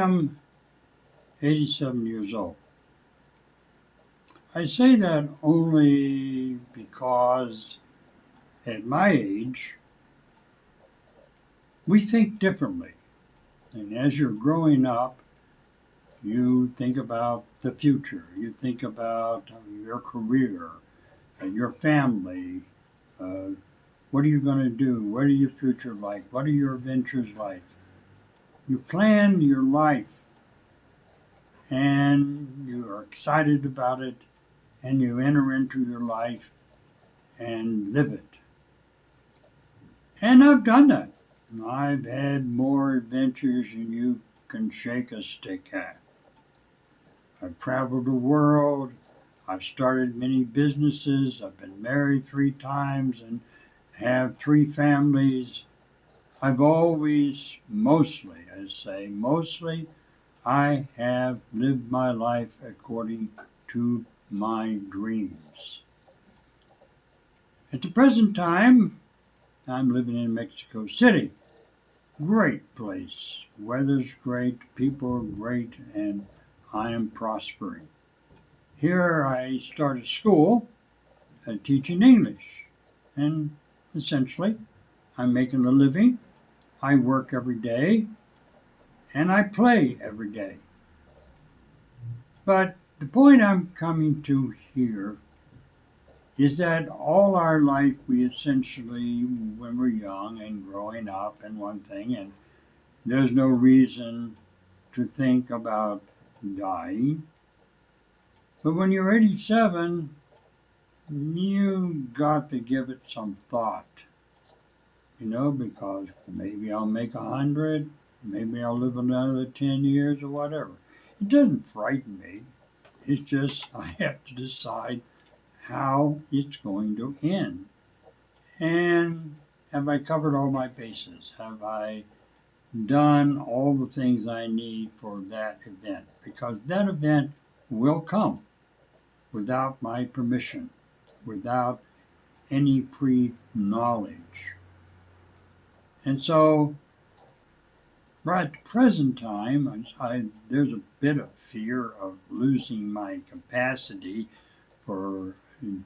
am 87 years old. I say that only because at my age, we think differently. And as you're growing up, you think about the future. You think about your career, your family. Uh, what are you going to do? What are your future like? What are your adventures like? You plan your life and you are excited about it and you enter into your life and live it. And I've done that. I've had more adventures than you can shake a stick at. I've traveled the world. I've started many businesses. I've been married 3 times and have 3 families. I've always, mostly, I have lived my life according to my dreams. At the present time, I'm living in Mexico City. Great place. Weather's great, people are great, and I am prospering. Here I started school teaching English, and essentially I'm making a living. I work every day, and I play every day. But the point I'm coming to here is that all our life we essentially, when we're young and growing up and one thing, and there's no reason to think about dying. But when you're 87, you got to give it some thought, because maybe I'll make 100, maybe I'll live another 10 years or whatever. It doesn't frighten me. It's just I have to decide how it's going to end. And have I covered all my bases? Have I done all the things I need for that event? Because that event will come without my permission, without any pre-knowledge. And so, right at the present time, there's a bit of fear of losing my capacity for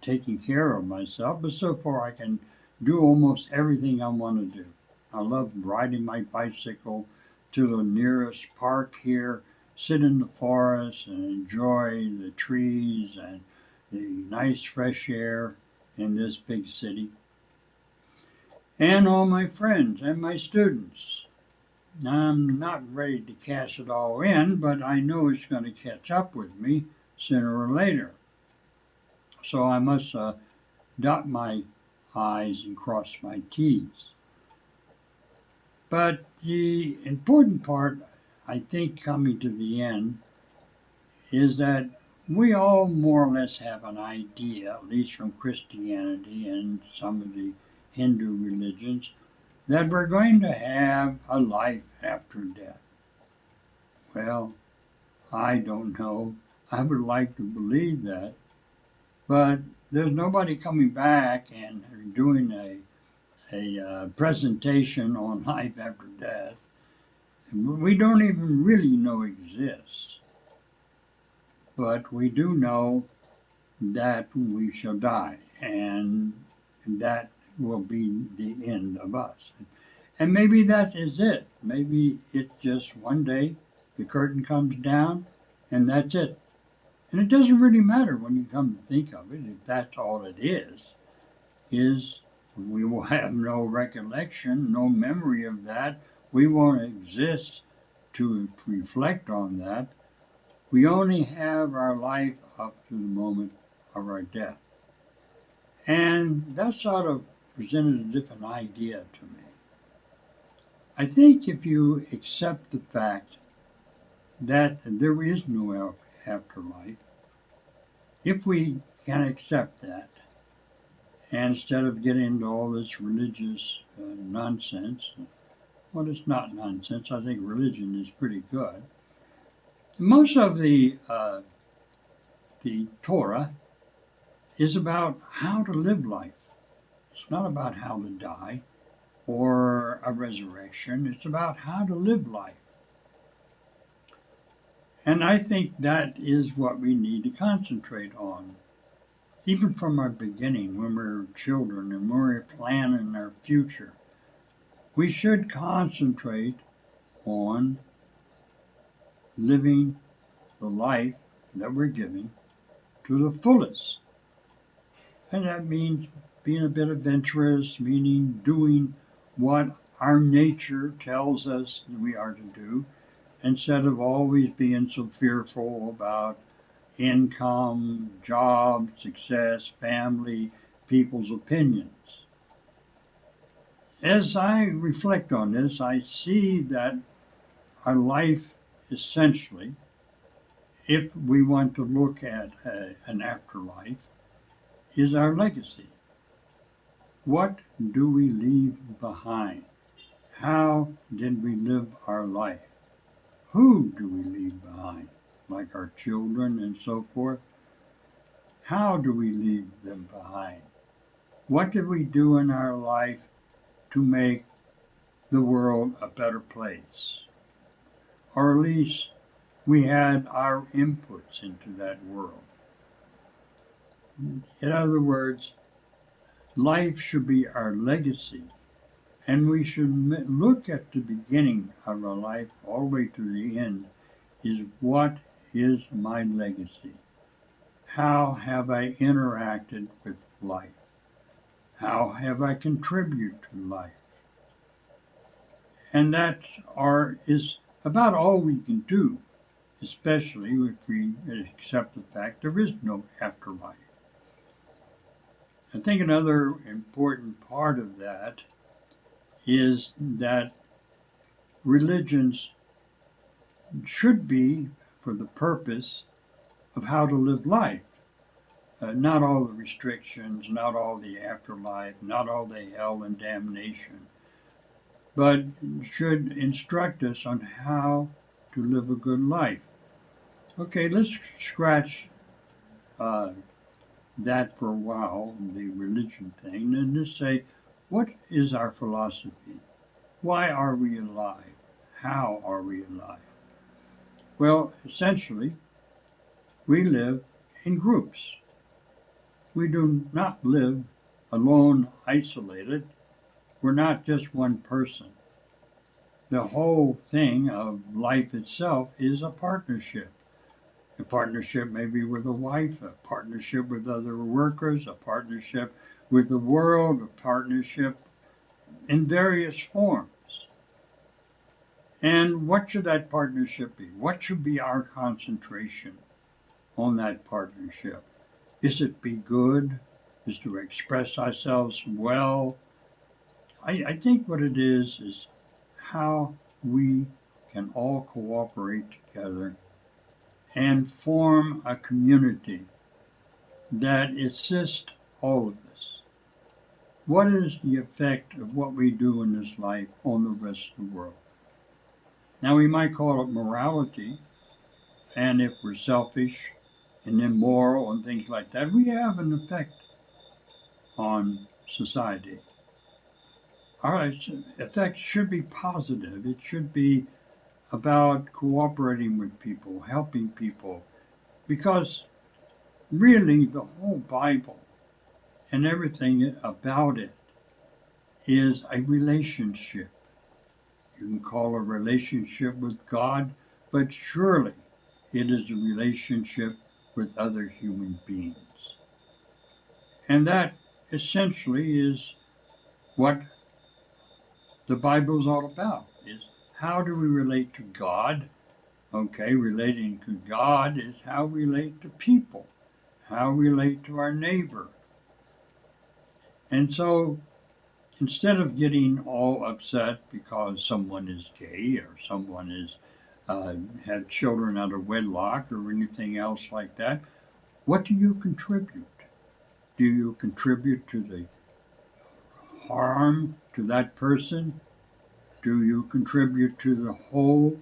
taking care of myself, but so far I can do almost everything I want to do. I love riding my bicycle to the nearest park here, sit in the forest and enjoy the trees and the nice fresh air in this big city. And all my friends and my students. I'm not ready to cash it all in, but I know it's going to catch up with me sooner or later. So I must dot my I's and cross my T's. But the important part, I think, coming to the end, is that we all more or less have an idea, at least from Christianity and some of the Hindu religions, that we're going to have a life after death. Well, I don't know. I would like to believe that. But there's nobody coming back and doing a presentation on life after death. We don't even really know exists. But we do know that we shall die, and that will be the end of us. And maybe that is it. Maybe it's just one day the curtain comes down and that's it. And it doesn't really matter when you come to think of it, if that's all it is we will have no recollection, no memory of that. We won't exist to reflect on that. We only have our life up to the moment of our death. And that sort of presented a different idea to me. I think if you accept the fact that there is no afterlife, if we can accept that, and instead of getting into all this religious nonsense, well, it's not nonsense. I think religion is pretty good. Most of the Torah is about how to live life. It's not about how to die or a resurrection. It's about how to live life. And I think that is what we need to concentrate on. Even from our beginning, when we're children and when we're planning our future, we should concentrate on living the life that we're giving to the fullest. And that means being a bit adventurous, meaning doing what our nature tells us we are to do, instead of always being so fearful about income, job, success, family, people's opinions. As I reflect on this, I see that our life essentially, if we want to look at an afterlife, is our legacy. What do we leave behind? How did we live our life? Who do we leave behind? Like our children and so forth. How do we leave them behind? What did we do in our life to make the world a better place? Or at least we had our inputs into that world. In other words, life should be our legacy, and we should look at the beginning of our life all the way to the end is what is my legacy? How have I interacted with life? How have I contributed to life? And that is about all we can do, especially if we accept the fact there is no afterlife. I think another important part of that is that religions should be for the purpose of how to live life. Not all the restrictions, not all the afterlife, not all the hell and damnation, but should instruct us on how to live a good life. Okay, let's scratch that for a while, the religion thing, and just say, what is our philosophy? Why are we alive? How are we alive? Well, essentially, we live in groups. We do not live alone, isolated. We're not just one person. The whole thing of life itself is a partnership. A partnership maybe with a wife, a partnership with other workers, a partnership with the world, a partnership in various forms. And what should that partnership be? What should be our concentration on that partnership? Is it be good? Is to express ourselves well? I think what it is how we can all cooperate together and form a community that assists all of us. What is the effect of what we do in this life on the rest of the world? Now, we might call it morality, and if we're selfish and immoral and things like that, we have an effect on society. Our effect should be positive. It should be about cooperating with people, helping people, because really the whole Bible and everything about it is a relationship. You can call a relationship with God, but surely it is a relationship with other human beings. And that essentially is what the Bible is all about, is how do we relate to God? Okay, relating to God is how we relate to people, how we relate to our neighbor. And so instead of getting all upset because someone is gay or someone is had children out of wedlock or anything else like that, what do you contribute? Do you contribute to the harm to that person? Do you contribute to the whole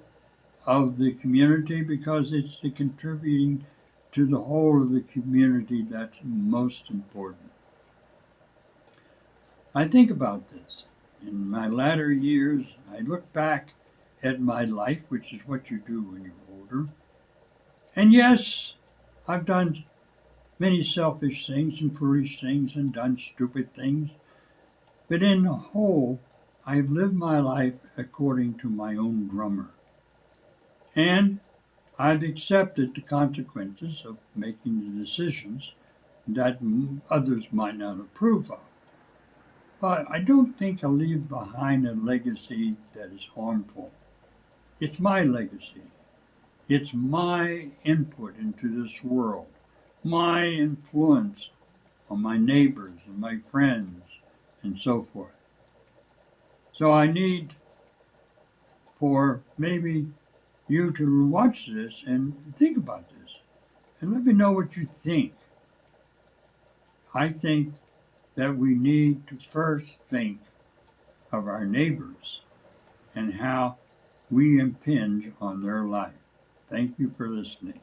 of the community? Because it's the contributing to the whole of the community that's most important. I think about this. In my latter years, I look back at my life, which is what you do when you're older, And yes, I've done many selfish things and foolish things and done stupid things, but in the whole, I've lived my life according to my own drummer. And I've accepted the consequences of making the decisions that others might not approve of. But I don't think I'll leave behind a legacy that is harmful. It's my legacy. It's my input into this world, my influence on my neighbors and my friends and so forth. So I need for maybe you to watch this and think about this and let me know what you think. I think that we need to first think of our neighbors and how we impinge on their life. Thank you for listening.